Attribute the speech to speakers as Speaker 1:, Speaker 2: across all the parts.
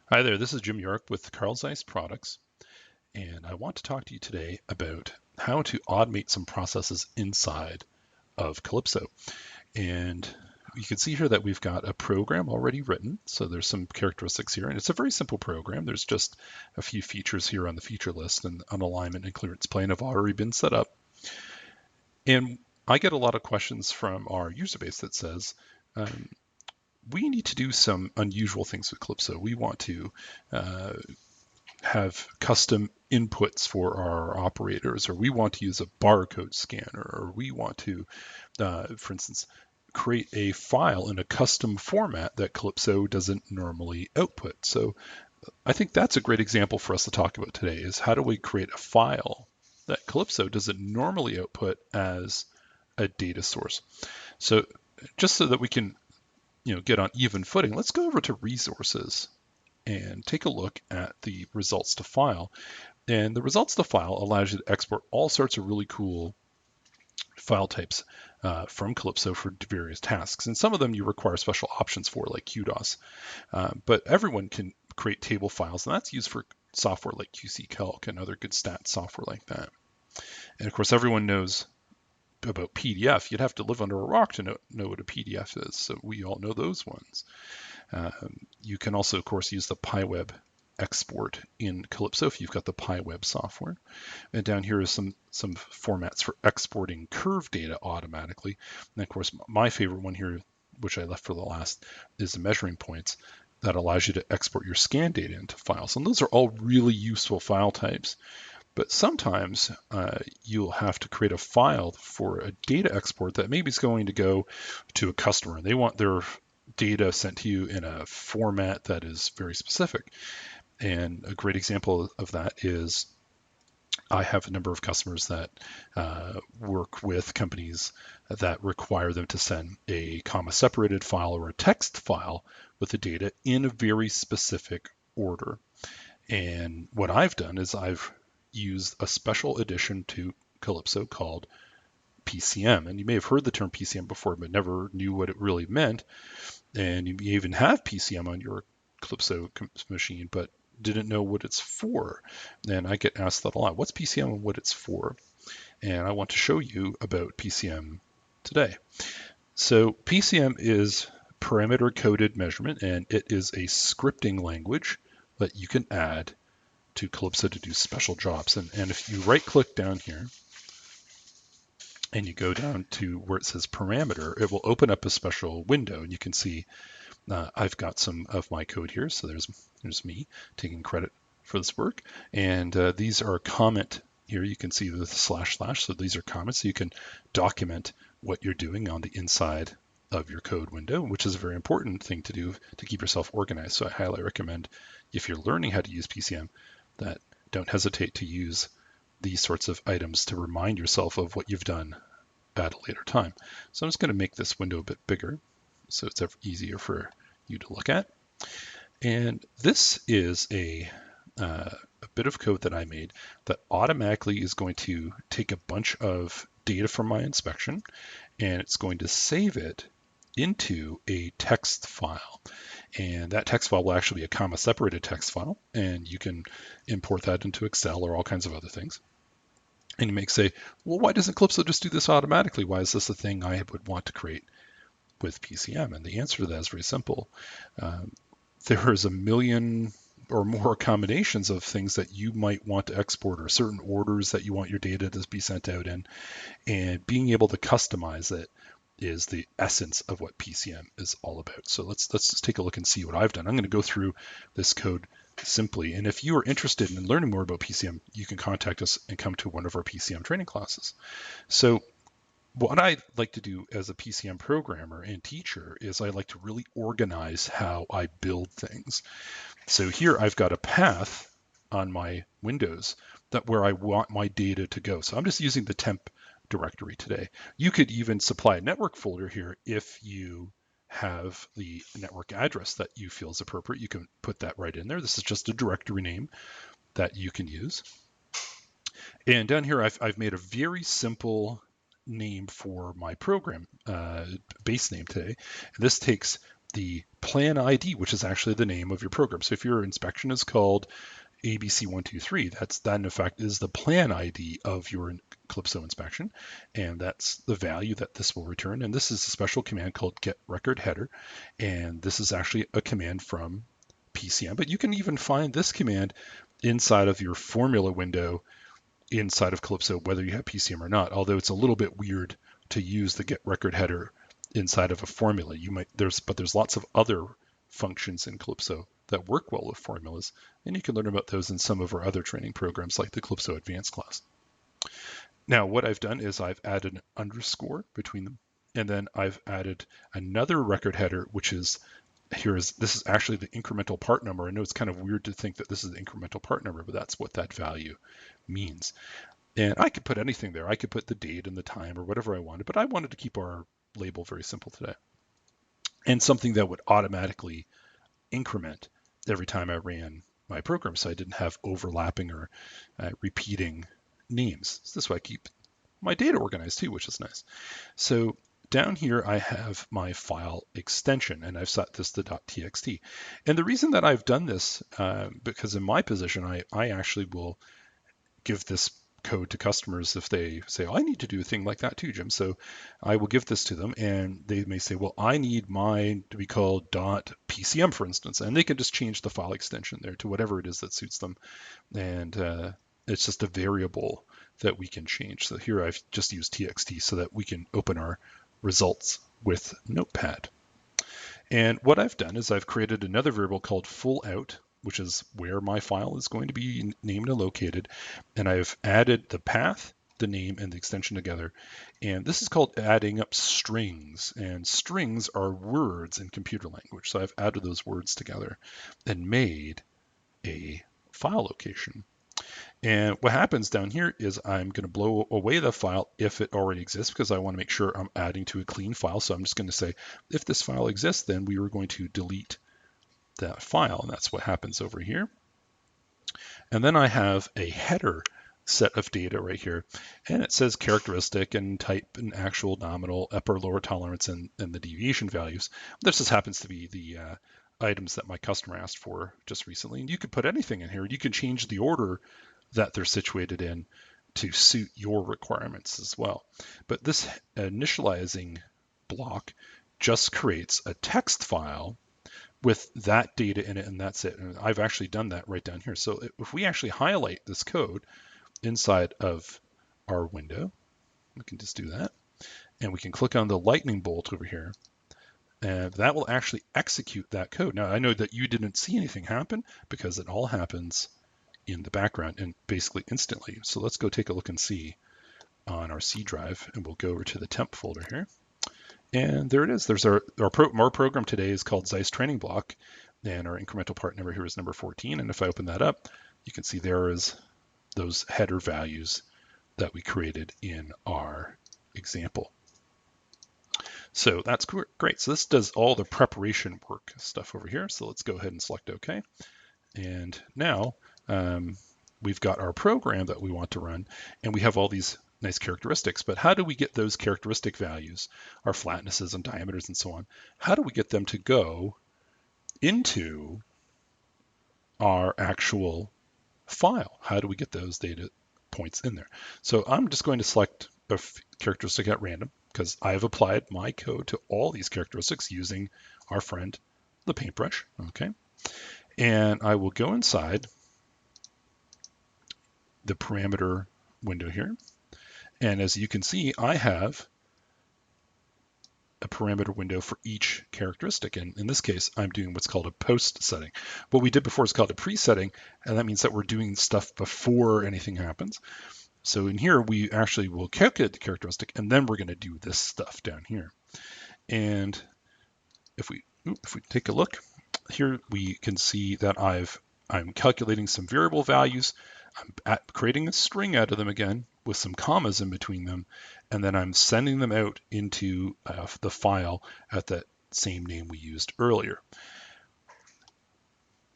Speaker 1: Hi there, this is Jim York with Carl Zeiss Products, and I want to talk to you today about how to automate some processes inside of Calypso. And you can see here that we've got a program already written, so there's some characteristics here, and it's a very simple program. There's just a few features here on the feature list, and an alignment and clearance plane have already been set up. And I get a lot of questions from our user base that says, um, we need to do some unusual things with Calypso. We want to have custom inputs for our operators, or we want to use a barcode scanner, or we want to, for instance, create a file in a custom format that Calypso doesn't normally output. So I think that's a great example for us to talk about today is how do we create a file that Calypso doesn't normally output as a data source. So just so that we can get on even footing, let's go over to resources and take a look at the results to file. And the results to file allows you to export all sorts of really cool file types from Calypso for various tasks. And some of them you require special options for, like QDOS. But everyone can create table files, and that's used for software like QC Calc and other good stats software like that. And of course, everyone knows about PDF. You'd have to live under a rock to know what a PDF is. So we all know those ones. You can also, of course, use the PyWeb export in Calypso if you've got the PyWeb software. And down here is some formats for exporting curve data automatically. And of course, my favorite one here, which I left for the last, is the measuring points that allows you to export your scan data into files. And those are all really useful file types. But sometimes you'll have to create a file for a data export that maybe is going to go to a customer. They want their data sent to you in a format that is very specific. And a great example of that is I have a number of customers that work with companies that require them to send a comma separated file or a text file with the data in a very specific order. And what I've done is I've used a special addition to Calypso called PCM. And you may have heard the term PCM before, but never knew what it really meant. And you may even have PCM on your Calypso machine, but didn't know what it's for. And I get asked that a lot. What's PCM and what it's for? And I want to show you about PCM today. So PCM is parameter coded measurement, and it is a scripting language that you can add to Calypso to do special jobs. And if you right click down here and you go down to where it says parameter, it will open up a special window, and you can see I've got some of my code here. So there's me taking credit for this work. And these are comment here. You can see the slash. So these are comments. So you can document what you're doing on the inside of your code window, which is a very important thing to do to keep yourself organized. So I highly recommend, if you're learning how to use PCM, that don't hesitate to use these sorts of items to remind yourself of what you've done at a later time. So I'm just going to make this window a bit bigger so it's easier for you to look at. And this is a bit of code that I made that automatically is going to take a bunch of data from my inspection, and it's going to save it into a text file. And that text file will actually be a comma separated text file, and you can import that into Excel or all kinds of other things. And you may say, well, why doesn't Calypso just do this automatically? Why is this a thing I would want to create with PCM? And the answer to that is very simple. There is a million or more combinations of things that you might want to export, or certain orders that you want your data to be sent out in. And being able to customize it is the essence of what PCM is all about. So let's just take a look and see what I've done. I'm going to go through this code simply. And if you are interested in learning more about PCM, you can contact us and come to one of our PCM training classes. So what I like to do as a PCM programmer and teacher is I like to really organize how I build things. So here I've got a path on my Windows where I want my data to go. So I'm just using the temp directory today. You could even supply a network folder here if you have the network address that you feel is appropriate. You can put that right in there. This is just a directory name that you can use. And down here, I've made a very simple name for my program, base name today. And this takes the plan ID, which is actually the name of your program. So if your inspection is called ABC123, that in effect is the plan ID of your Calypso inspection, and that's the value that this will return. And this is a special command called get record header, and this is actually a command from PCM. But you can even find this command inside of your formula window inside of Calypso, whether you have PCM or not. Although it's a little bit weird to use the get record header inside of a formula. There's lots of other functions in Calypso that work well with formulas, and you can learn about those in some of our other training programs like the Calypso Advanced class. Now, what I've done is I've added an underscore between them, and then I've added another record header, which is this is actually the incremental part number. I know it's kind of weird to think that this is the incremental part number, but that's what that value means. And I could put anything there. I could put the date and the time or whatever I wanted, but I wanted to keep our label very simple today. And something that would automatically increment every time I ran my program, so I didn't have overlapping or repeating names. So this way I keep my data organized too, which is nice. So down here I have my file extension, and I've set this to .txt. And the reason that I've done this, because in my position, I actually will give this code to customers if they say, oh, I need to do a thing like that too, Jim. So I will give this to them, and they may say, well, I need mine to be called .pcm, for instance, and they can just change the file extension there to whatever it is that suits them. And it's just a variable that we can change. So here I've just used txt so that we can open our results with Notepad. And what I've done is I've created another variable called full out, which is where my file is going to be named and located. And I've added the path, the name, and the extension together. And this is called adding up strings. And strings are words in computer language. So I've added those words together and made a file location. And what happens down here is I'm going to blow away the file if it already exists, because I want to make sure I'm adding to a clean file. So I'm just going to say, if this file exists, then we are going to delete that file. And that's what happens over here. And then I have a header set of data right here. And it says characteristic and type and actual, nominal, upper, lower tolerance, and the deviation values. This just happens to be the items that my customer asked for just recently. And you could put anything in here. You can change the order that they're situated in to suit your requirements as well. But this initializing block just creates a text file with that data in it, and that's it. And I've actually done that right down here. So if we actually highlight this code inside of our window, we can just do that. And we can click on the lightning bolt over here, and that will actually execute that code. Now, I know that you didn't see anything happen because it all happens in the background and basically instantly. So let's go take a look and see on our C drive, and we'll go over to the temp folder here. And there it is. There's our program today is called Zeiss training block, and our incremental part number here is number 14. And if I open that up, you can see there is those header values that we created in our example. So that's great. So this does all the preparation work stuff over here. So let's go ahead and select OK. And now we've got our program that we want to run, and we have all these nice characteristics. But how do we get those characteristic values, our flatnesses and diameters and so on, how do we get them to go into our actual file? How do we get those data points in there? So I'm just going to select a characteristic at random, because I have applied my code to all these characteristics using our friend, the paintbrush. Okay. And I will go inside the parameter window here. And as you can see, I have a parameter window for each characteristic. And in this case, I'm doing what's called a post setting. What we did before is called a pre-setting, and that means that we're doing stuff before anything happens. So in here, we actually will calculate the characteristic, and then we're going to do this stuff down here. And if we take a look here, we can see that I'm calculating some variable values. I'm creating a string out of them again with some commas in between them, and then I'm sending them out into the file at that same name we used earlier.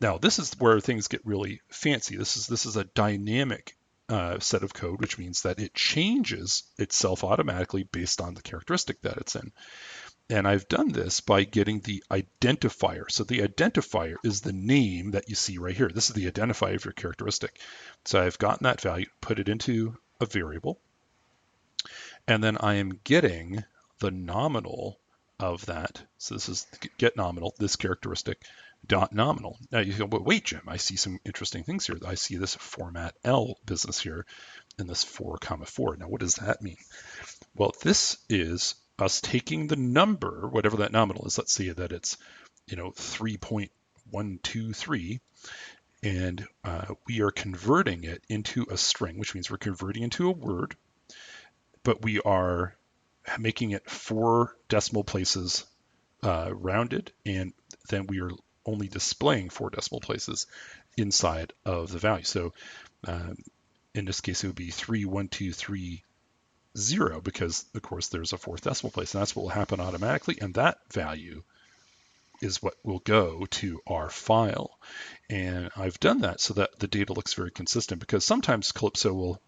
Speaker 1: Now, this is where things get really fancy. This is a dynamic set of code, which means that it changes itself automatically based on the characteristic that it's in. And I've done this by getting the identifier. So the identifier is the name that you see right here. This is the identifier of your characteristic. So I've gotten that value, put it into a variable, and then I am getting the nominal of that. So this is get nominal, this characteristic dot nominal. Now you go, but wait, Jim, I see some interesting things here. I see this format L business here in this 4,4. Now what does that mean? Well, this is us taking the number, whatever that nominal is. Let's say that it's 3.123, and we are converting it into a string, which means we're converting into a word, but we are making it 4 decimal places rounded, and then we are only displaying 4 decimal places inside of the value. So in this case, it would be 31230, because of course there's a 4th decimal place, and that's what will happen automatically, and that value is what will go to our file. And I've done that so that the data looks very consistent, because sometimes Calypso will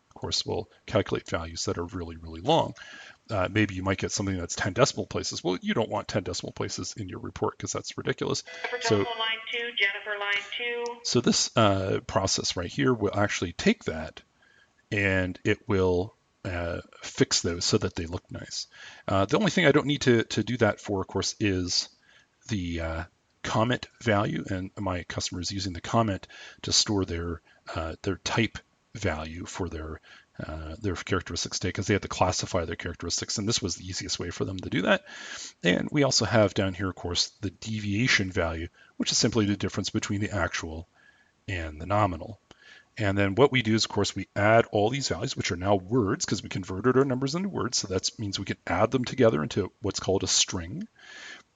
Speaker 1: calculate values that are really, really long. Maybe you might get something that's 10 decimal places. Well, you don't want 10 decimal places in your report because that's ridiculous. So this process right here will actually take that, and it will fix those so that they look nice. The only thing I don't need to do that for, of course, is the comment value, and my customer is using the comment to store their type value for their characteristics data, because they had to classify their characteristics, and this was the easiest way for them to do that. And we also have down here, of course, the deviation value, which is simply the difference between the actual and the nominal. And then what we do is, of course, we add all these values, which are now words, because we converted our numbers into words. So that means we can add them together into what's called a string,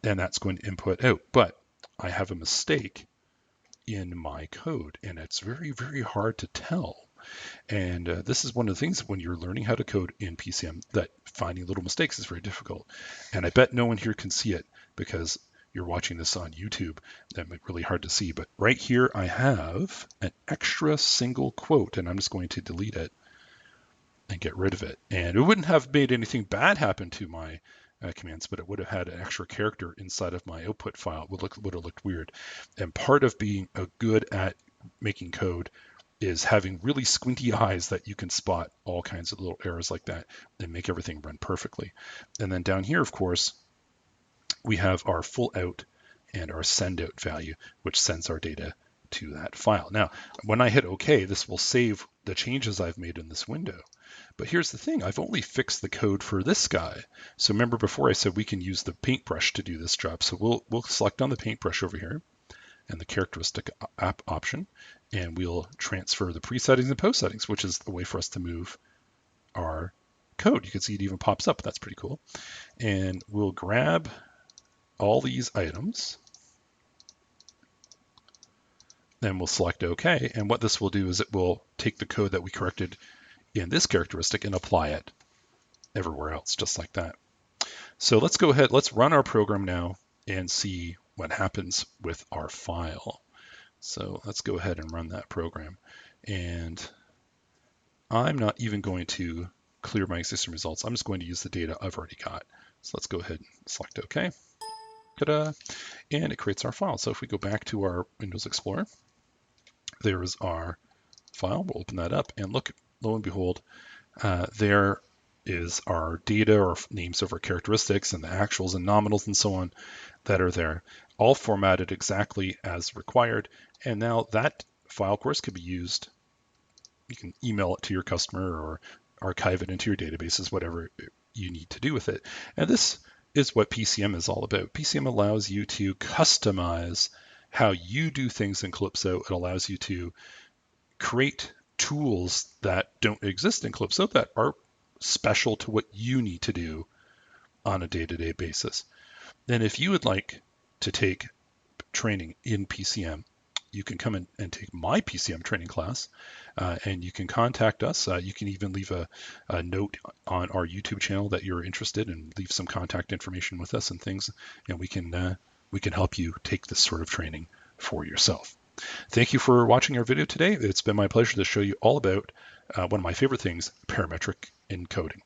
Speaker 1: and that's going to input out. But I have a mistake in my code, and it's very, very hard to tell. And this is one of the things when you're learning how to code in PCM, that finding little mistakes is very difficult. And I bet no one here can see it because you're watching this on YouTube. That might be really hard to see. But right here, I have an extra single quote, and I'm just going to delete it and get rid of it. And it wouldn't have made anything bad happen to my commands, but it would have had an extra character inside of my output file. It would have looked weird. And part of being good at making code is having really squinty eyes that you can spot all kinds of little errors like that and make everything run perfectly. And then down here, of course, we have our full out and our send out value, which sends our data to that file. Now, when I hit OK, this will save the changes I've made in this window. But here's the thing, I've only fixed the code for this guy. So remember before I said we can use the paintbrush to do this job. So we'll select on the paintbrush over here and the characteristic app option, and we'll transfer the pre-settings and post settings, which is a way for us to move our code. You can see it even pops up. That's pretty cool. And we'll grab all these items, then we'll select OK. And what this will do is it will take the code that we corrected in this characteristic and apply it everywhere else, just like that. So let's go ahead, let's run our program now and see what happens with our file. So let's go ahead and run that program. And I'm not even going to clear my existing results. I'm just going to use the data I've already got. So let's go ahead and select OK. Ta-da! And it creates our file. So if we go back to our Windows Explorer, there is our file. We'll open that up and look, lo and behold, there is our data or names of our characteristics and the actuals and nominals and so on that are there, all formatted exactly as required. And now that file, of course, could be used. You can email it to your customer or archive it into your databases, whatever you need to do with it. And this is what PCM is all about. PCM allows you to customize how you do things in Calypso. It allows you to create tools that don't exist in Calypso that are special to what you need to do on a day-to-day basis. Then if you would like to take training in PCM, you can come in and take my PCM training class, and you can contact us. You can even leave a note on our YouTube channel that you're interested and leave some contact information with us and things, and we can help you take this sort of training for yourself. Thank you for watching our video today. It's been my pleasure to show you all about one of my favorite things, parametric encoding.